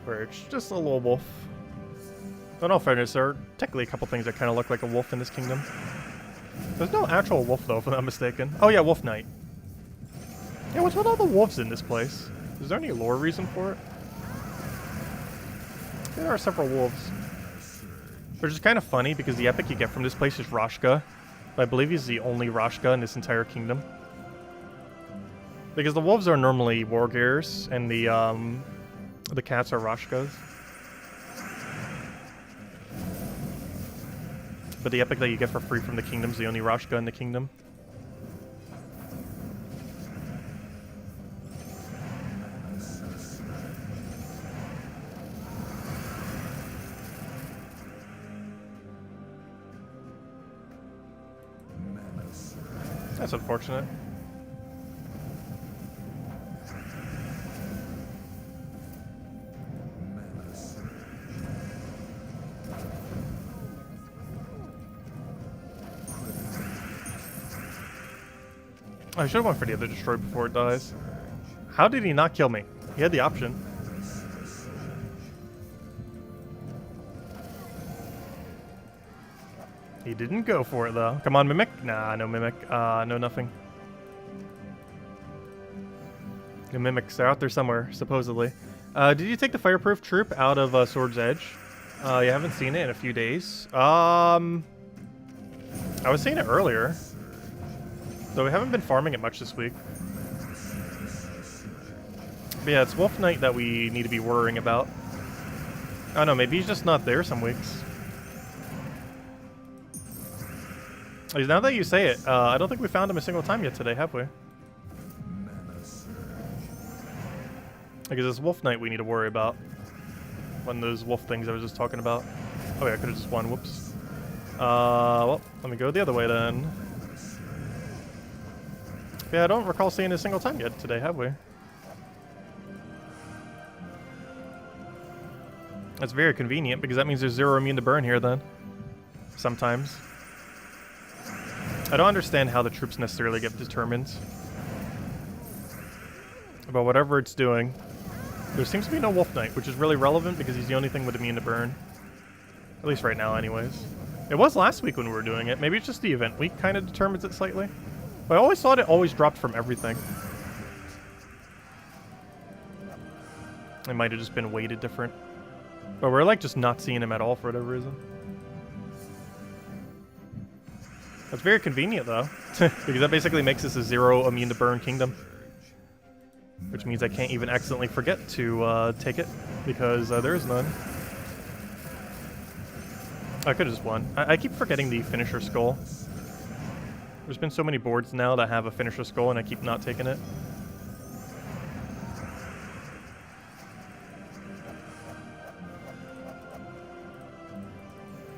S1: where it's just a little wolf. In all fairness, there are technically a couple things that kind of look like a wolf in this kingdom. There's no actual wolf, though, if I'm not mistaken. Oh yeah, Wolf Knight. Yeah, what's with all the wolves in this place? Is there any lore reason for it? There are several wolves. Which is kind of funny, because the epic you get from this place is Rashka. But I believe he's the only Rashka in this entire kingdom. Because the wolves are normally wargears, and the cats are Rashkas. But the epic that you get for free from the kingdom is the only Rashka in the kingdom. That's unfortunate. I should have went for the other destroy before it dies. How did he not kill me? He had the option. He didn't go for it though. Come on, Mimic. Nah, no Mimic. No nothing. The Mimics are out there somewhere, supposedly. Did you take the Fireproof Troop out of Sword's Edge? You haven't seen it in a few days. I was seeing it earlier. Though we haven't been farming it much this week. But yeah, it's Wolf Knight that we need to be worrying about. I don't know, maybe he's just not there some weeks. Now that you say it, I don't think we found him a single time yet today, have we? Because it's Wolf Knight we need to worry about. One of those wolf things I was just talking about. Oh yeah, I could have just won, whoops. Well, let me go the other way then. Yeah, I don't recall seeing it a single time yet today, have we? That's very convenient, because that means there's 0 immune to burn here then. Sometimes. I don't understand how the troops necessarily get determined. But whatever it's doing. There seems to be no Wolf Knight, which is really relevant because he's the only thing with immune to burn. At least right now, anyways. It was last week when we were doing it. Maybe it's just the event week kind of determines it slightly. But I always thought it always dropped from everything. It might have just been weighted different. But we're like just not seeing him at all for whatever reason. That's very convenient though, because that basically makes this a 0 immune to burn kingdom. Which means I can't even accidentally forget to take it, because there is none. I could have just won. I keep forgetting the finisher skull. There's been so many boards now that have a finisher skull and I keep not taking it.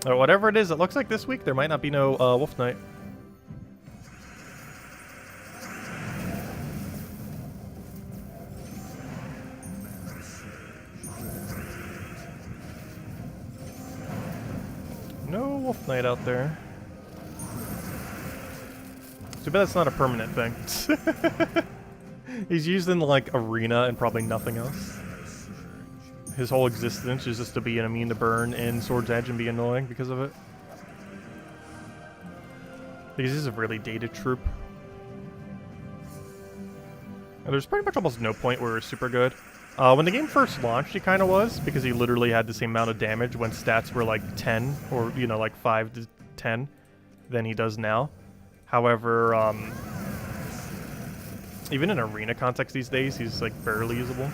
S1: Whatever it is, it looks like this week there might not be no Wolf Knight. No Wolf Knight out there. Too bad that's not a permanent thing. He's used in like arena and probably nothing else. His whole existence is just to be an immune to burn in Sword's Edge and be annoying because of it. Because this is a really dated troop. And there's pretty much almost no point where it's super good. When the game first launched, he kind of was, because he literally had the same amount of damage when stats were like 10, or, you know, like 5 to 10, than he does now. However, even in arena context these days, he's like barely usable.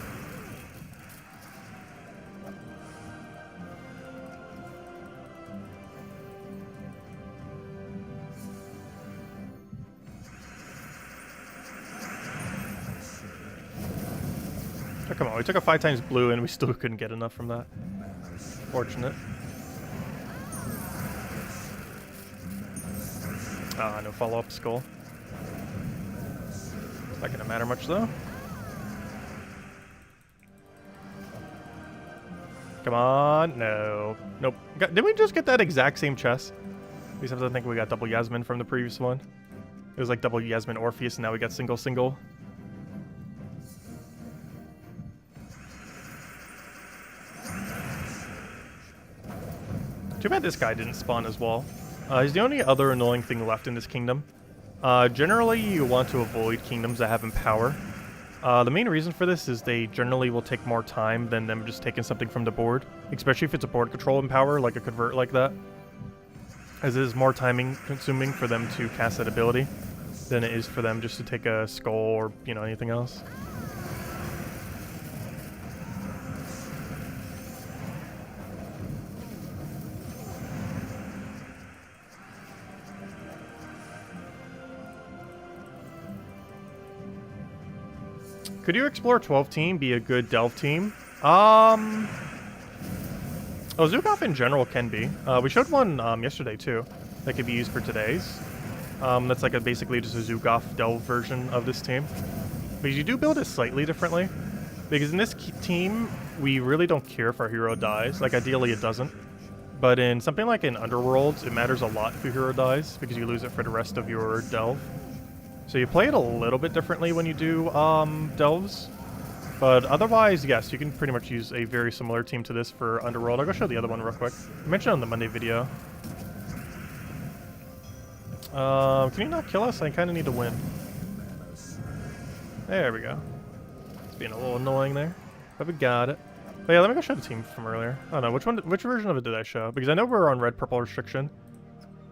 S1: Oh, come on, we took a 5 times blue and we still couldn't get enough from that. Fortunate. Ah, no follow-up skull. Not gonna matter much though. Come on, no. Nope. Did we just get that exact same chest? We just have to think we got double Yasmin from the previous one. It was like double Yasmin Orpheus, and now we got single. Too bad this guy didn't spawn as well. He's the only other annoying thing left in this kingdom. Generally, you want to avoid kingdoms that have Empower. The main reason for this is they generally will take more time than them just taking something from the board, especially if it's a board control Empower, like a Convert like that. As it is more timing consuming for them to cast that ability than it is for them just to take a skull or, you know, anything else. Could you explore 12 team be a good delve team? Oh, Zukov in general can be. We showed one yesterday too that could be used for today's. That's like basically just a Zukov delve version of this team. But you do build it slightly differently. Because in this team, we really don't care if our hero dies. Like ideally it doesn't. But in something like in Underworlds, it matters a lot if your hero dies because you lose it for the rest of your delve. So you play it a little bit differently when you do delves, but otherwise, yes, you can pretty much use a very similar team to this for Underworld. I'll go show the other one real quick. I mentioned on the Monday video. Can you not kill us? I kind of need to win. There we go. It's being a little annoying there, but we got it. But yeah, let me go show the team from earlier. I don't know, which version of it did I show? Because I know we're on red-purple restriction.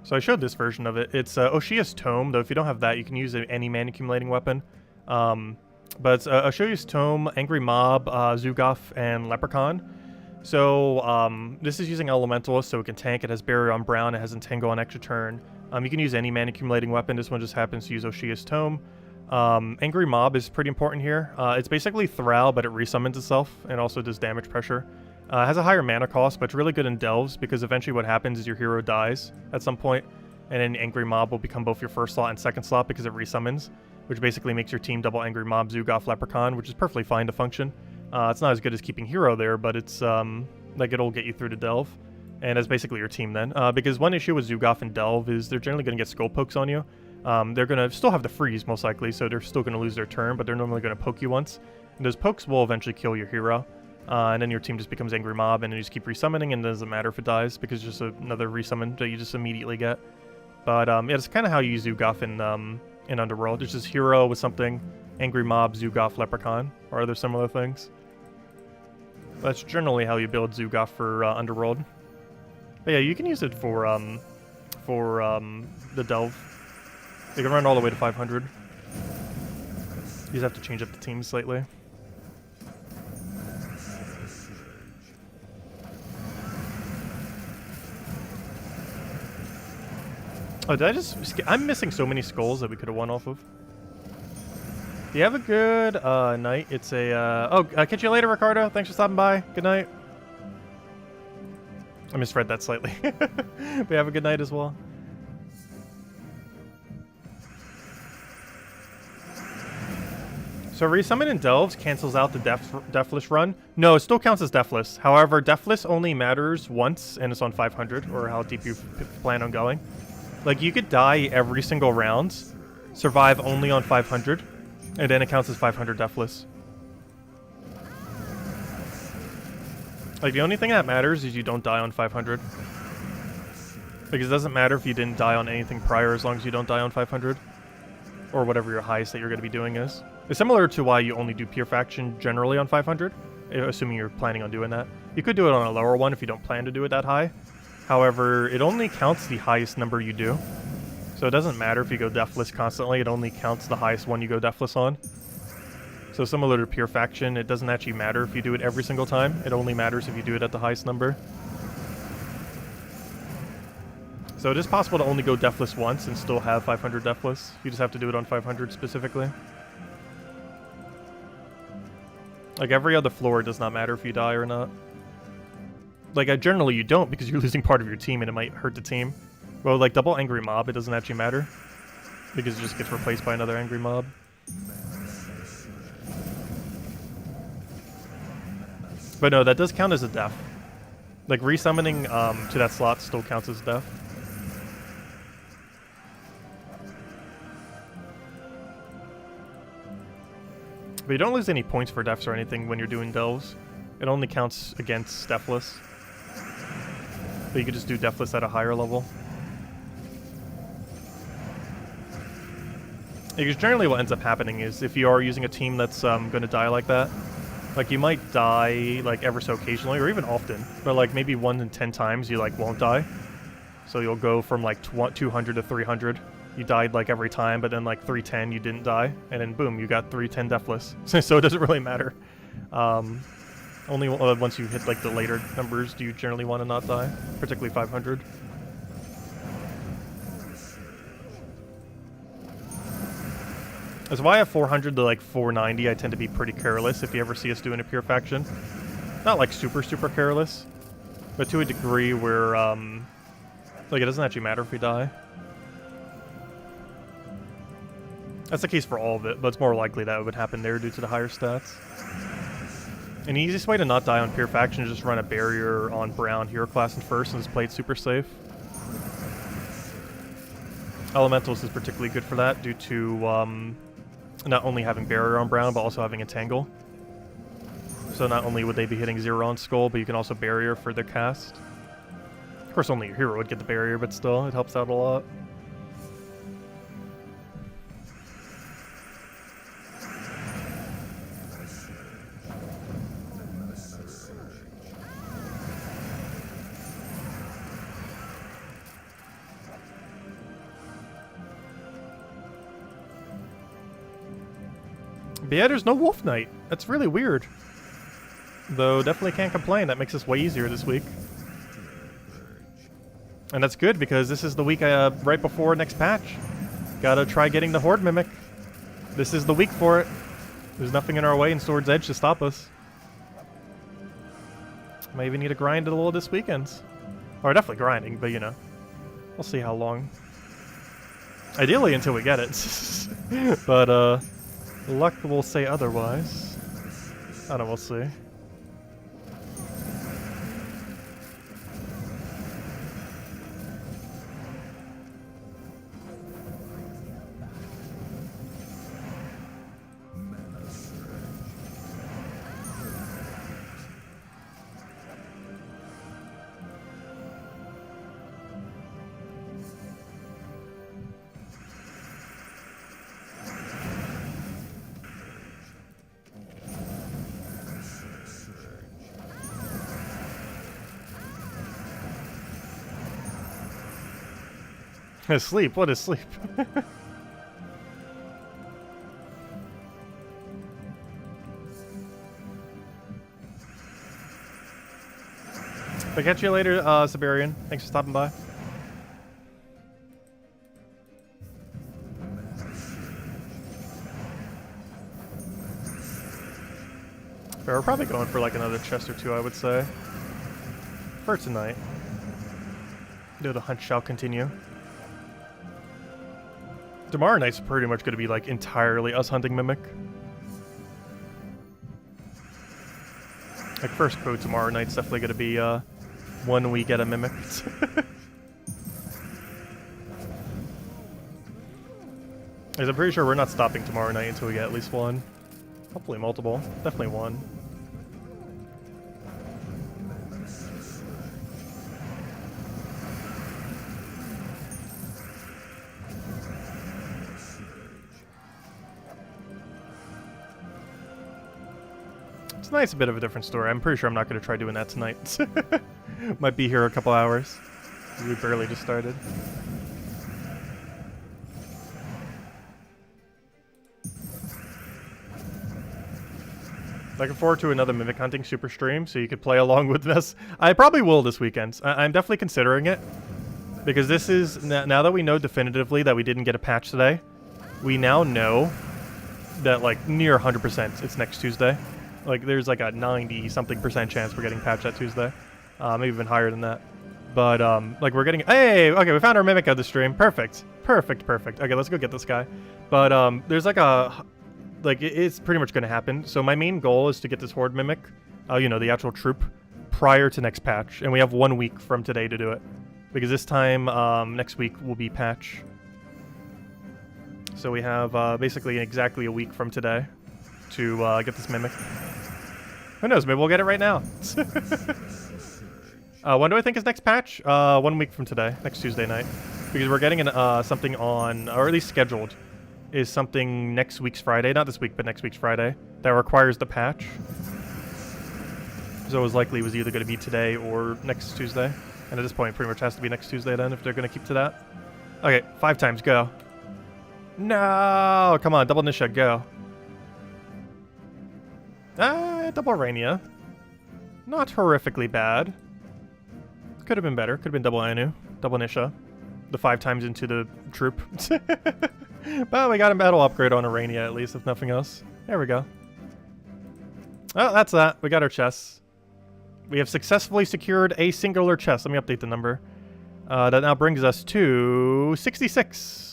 S1: So I showed this version of it. It's Oshia's Tome, though if you don't have that, you can use any mana accumulating weapon. But it's Oshia's Tome, Angry Mob, Zugaf, and Leprechaun. So this is using Elementalist, so it can tank. It has Barrier on brown, it has Entangle on extra turn. You can use any mana accumulating weapon. This one just happens to use Oshia's Tome. Angry Mob is pretty important here. It's basically Thrall, but it resummons itself, and also does damage pressure. It has a higher mana cost, but it's really good in delves because eventually what happens is your hero dies at some point, and then Angry Mob will become both your first slot and second slot because it resummons, which basically makes your team double Angry Mob, Zugaf, Leprechaun, which is perfectly fine to function. It's not as good as keeping hero there, but it's like it'll get you through to delve, and that's basically your team then. Because one issue with Zugaf and delve is they're generally going to get skull pokes on you. They're going to still have the freeze most likely, so they're still going to lose their turn, but they're normally going to poke you once, and those pokes will eventually kill your hero. And then your team just becomes Angry Mob, and then you just keep resummoning, and it doesn't matter if it dies, because it's just another resummon that you just immediately get. But yeah, it's kind of how you use Zugaf in Underworld. It's just hero with something, Angry Mob, Zugaf, Leprechaun, or other similar things. That's generally how you build Zugaf for Underworld. But yeah, you can use it for the Delve. You can run all the way to 500. You just have to change up the team slightly. Oh, did I just... I'm missing so many skulls that we could have won off of. Do you have a good night? It's a... Oh, I'll catch you later, Ricardo. Thanks for stopping by. Good night. I misread that slightly. But have a good night as well. So resummon in Delves cancels out the Deathless run. No, it still counts as Deathless. However, Deathless only matters once, and it's on 500, or how deep you plan on going. Like, you could die every single round, survive only on 500, and then it counts as 500 Deathless. Like, the only thing that matters is you don't die on 500. Because it doesn't matter if you didn't die on anything prior as long as you don't die on 500. Or whatever your highest that you're going to be doing is. It's similar to why you only do Pure Faction generally on 500, assuming you're planning on doing that. You could do it on a lower one if you don't plan to do it that high. However, it only counts the highest number you do. So it doesn't matter if you go Deathless constantly, it only counts the highest one you go Deathless on. So similar to Pure Faction, it doesn't actually matter if you do it every single time. It only matters if you do it at the highest number. So it is possible to only go Deathless once and still have 500 Deathless. You just have to do it on 500 specifically. Like, every other floor, it does not matter if you die or not. Like, generally you don't, because you're losing part of your team and it might hurt the team. Well, like, double Angry Mob, it doesn't actually matter. Because it just gets replaced by another Angry Mob. But no, that does count as a death. Like, resummoning to that slot still counts as death. But you don't lose any points for deaths or anything when you're doing delves. It only counts against deathless. But you could just do deathless at a higher level. Because generally what ends up happening is if you are using a team that's going to die like that, like you might die like ever so occasionally or even often, but like maybe 1 in 10 times you like won't die. So you'll go from like 200 to 300. You died like every time, but then like 310 you didn't die, and then boom, you got 310 deathless. So it doesn't really matter. Only once you hit like the later numbers do you generally want to not die, particularly 500. That's why at 400 to like 490 I tend to be pretty careless if you ever see us doing a Pure Faction. Not like super careless, but to a degree where like it doesn't actually matter if we die. That's the case for all of it, but it's more likely that it would happen there due to the higher stats. And the easiest way to not die on Pure Faction is just run a barrier on Brown Hero Class in first and just play it super safe. Elementals is particularly good for that due to not only having barrier on Brown, but also having Entangle. So not only would they be hitting 0 on Skull, but you can also barrier for their cast. Of course, only your hero would get the barrier, but still, it helps out a lot. But yeah, there's no Wolf Knight. That's really weird. Though, definitely can't complain. That makes us way easier this week. And that's good, because this is the week right before next patch. Gotta try getting the Horde Mimic. This is the week for it. There's nothing in our way in Sword's Edge to stop us. Might even need to grind it a little this weekend. Or definitely grinding, but you know. We'll see how long. Ideally until we get it. But, luck will say otherwise. I don't know, we'll see. Sleep? What is sleep? I'll catch you later, Siberian. Thanks for stopping by. We're probably going for like another chest or two, I would say. For tonight. Though the hunt shall continue. Tomorrow night's pretty much going to be like entirely us hunting Mimic. Like first quote tomorrow night's definitely going to be when we get a Mimic. Because I'm pretty sure we're not stopping tomorrow night until we get at least one. Hopefully multiple. Definitely one. It's nice, a bit of a different story. I'm pretty sure I'm not going to try doing that tonight. Might be here a couple hours. We barely just started. Looking forward to another Mimic Hunting super stream so you could play along with us. I probably will this weekend. I'm definitely considering it. Because this is, now that we know definitively that we didn't get a patch today, we now know that like near 100% it's next Tuesday. Like there's like a 90-something% chance we're getting patched that Tuesday. Maybe even higher than that. But like we're getting, hey, okay, we found our Mimic of the stream. Perfect. Perfect. Okay, let's go get this guy. But there's like a, like it's pretty much going to happen. So my main goal is to get this Horde Mimic, you know, the actual troop, prior to next patch. And we have 1 week from today to do it. Because this time, next week will be patch. So we have basically exactly a week from today to get this Mimic. Who knows, maybe we'll get it right now. When do I think is next patch? 1 week from today, next Tuesday night. Because we're getting an, something on, or at least scheduled, is something next week's Friday, not this week, but next week's Friday, that requires the patch. So it was likely it was either going to be today or next Tuesday. And at this point, it pretty much has to be next Tuesday then, if they're going to keep to that. Okay, 5 times, go. No! Come on, double Nisha, go. Double Rainia. Not horrifically bad. Could have been better. Could have been double Anu. Double Nisha. The 5 times into the troop. But we got a battle upgrade on Arania at least, if nothing else. There we go. Oh, that's that. We got our chests. We have successfully secured a singular chest. Let me update the number. That now brings us to 66.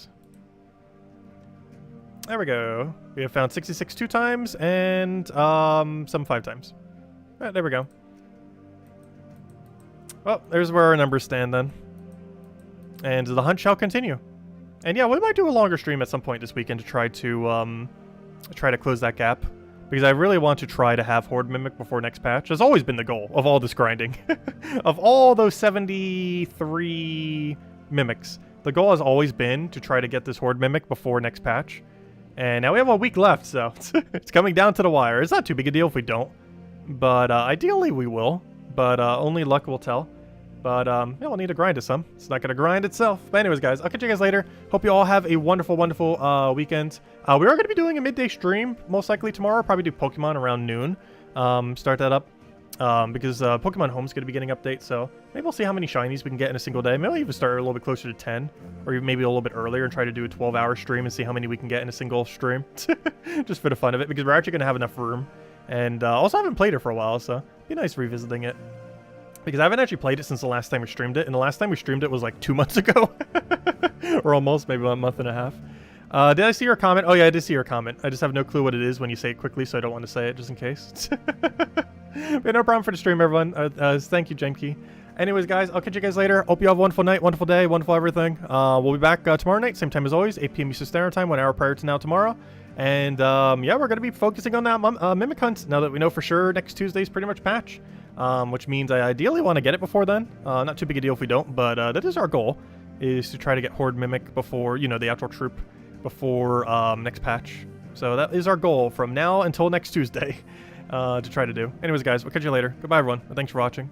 S1: There we go. We have found 66 2 times and some 5 times. All right, there we go. Well, there's where our numbers stand then. And the hunt shall continue. And yeah, we might do a longer stream at some point this weekend to try to close that gap. Because I really want to try to have Horde Mimic before next patch. That's always been the goal of all this grinding. Of all those 73 Mimics, the goal has always been to try to get this Horde Mimic before next patch. And now we have a week left, so it's coming down to the wire. It's not too big a deal if we don't. But ideally we will. But only luck will tell. But yeah, we'll need to grind it some. It's not going to grind itself. But anyways, guys, I'll catch you guys later. Hope you all have a wonderful, wonderful weekend. We are going to be doing a midday stream, most likely tomorrow. Probably do Pokemon around noon. Start that up. Because Pokemon Home's going to be getting updates. So maybe we'll see how many shinies we can get in a single day. Maybe we'll even start a little bit closer to 10. Or maybe a little bit earlier and try to do a 12-hour stream and see how many we can get in a single stream. Just for the fun of it. Because we're actually going to have enough room. And also haven't played it for a while, so it'd be nice revisiting it. Because I haven't actually played it since the last time we streamed it, and the last time we streamed it was like 2 months ago. Or almost, maybe 1.5 months. Did I see your comment? Oh yeah, I did see your comment. I just have no clue what it is when you say it quickly, so I don't want to say it just in case. But no problem for the stream, everyone. Thank you, Jenki. Anyways, guys, I'll catch you guys later. Hope you have a wonderful night, wonderful day, wonderful everything. We'll be back tomorrow night, same time as always, 8 p.m. Eastern Standard Time, 1 hour prior to now tomorrow. And yeah, we're going to be focusing on that Mimic Hunt now that we know for sure next Tuesday's pretty much patch. Which means I ideally want to get it before then. Not too big a deal if we don't, but that is our goal, is to try to get Horde Mimic before, you know, the actual troop before next patch. So that is our goal from now until next Tuesday to try to do. Anyways, guys, we'll catch you later. Goodbye, everyone. Thanks for watching.